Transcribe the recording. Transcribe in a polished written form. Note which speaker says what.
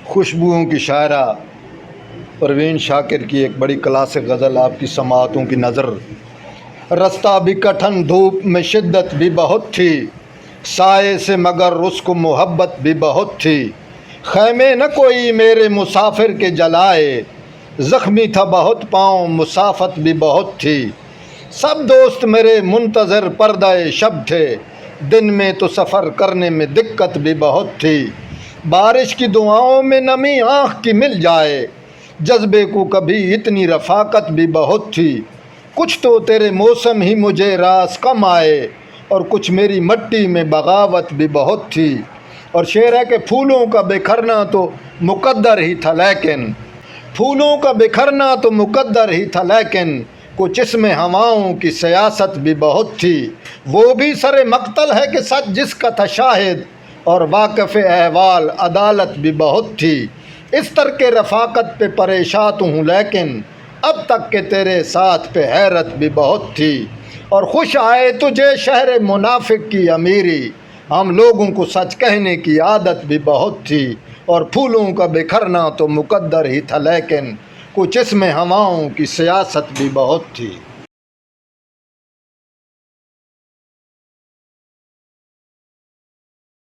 Speaker 1: خوشبوؤں کی شاعرہ پروین شاکر کی ایک بڑی کلاسک غزل آپ کی سماعتوں کی نظر۔ رستہ بھی کٹھن، دھوپ میں شدت بھی بہت تھی، سائے سے مگر اس کو محبت بھی بہت تھی۔ خیمے نہ کوئی میرے مسافر کے جلائے، زخمی تھا بہت پاؤں، مسافت بھی بہت تھی۔ سب دوست میرے منتظر پردہ شب تھے، دن میں تو سفر کرنے میں دقت بھی بہت تھی۔ بارش کی دعاؤں میں نمی آنکھ کی مل جائے، جذبے کو کبھی اتنی رفاقت بھی بہت تھی۔ کچھ تو تیرے موسم ہی مجھے راس کم آئے، اور کچھ میری مٹی میں بغاوت بھی بہت تھی۔ اور شعر ہے کہ پھولوں کا بکھرنا تو مقدر ہی تھا، لیکن پھولوں کا بکھرنا تو مقدر ہی تھا، لیکن کچھ اس میں ہواؤں کی سیاست بھی بہت تھی۔ وہ بھی سر مقتل ہے کہ سچ جس کا تھا شاہد، اور واقف احوال عدالت بھی بہت تھی۔ اس ترک رفاقت پہ پریشان ہوں، لیکن اب تک کہ تیرے ساتھ پہ حیرت بھی بہت تھی۔ اور خوش آئے تجھے شہر منافق کی امیری، ہم لوگوں کو سچ کہنے کی عادت بھی بہت تھی۔ اور پھولوں کا بکھرنا تو مقدر ہی تھا، لیکن کچھ اس میں ہواؤں کی سیاست بھی بہت تھی۔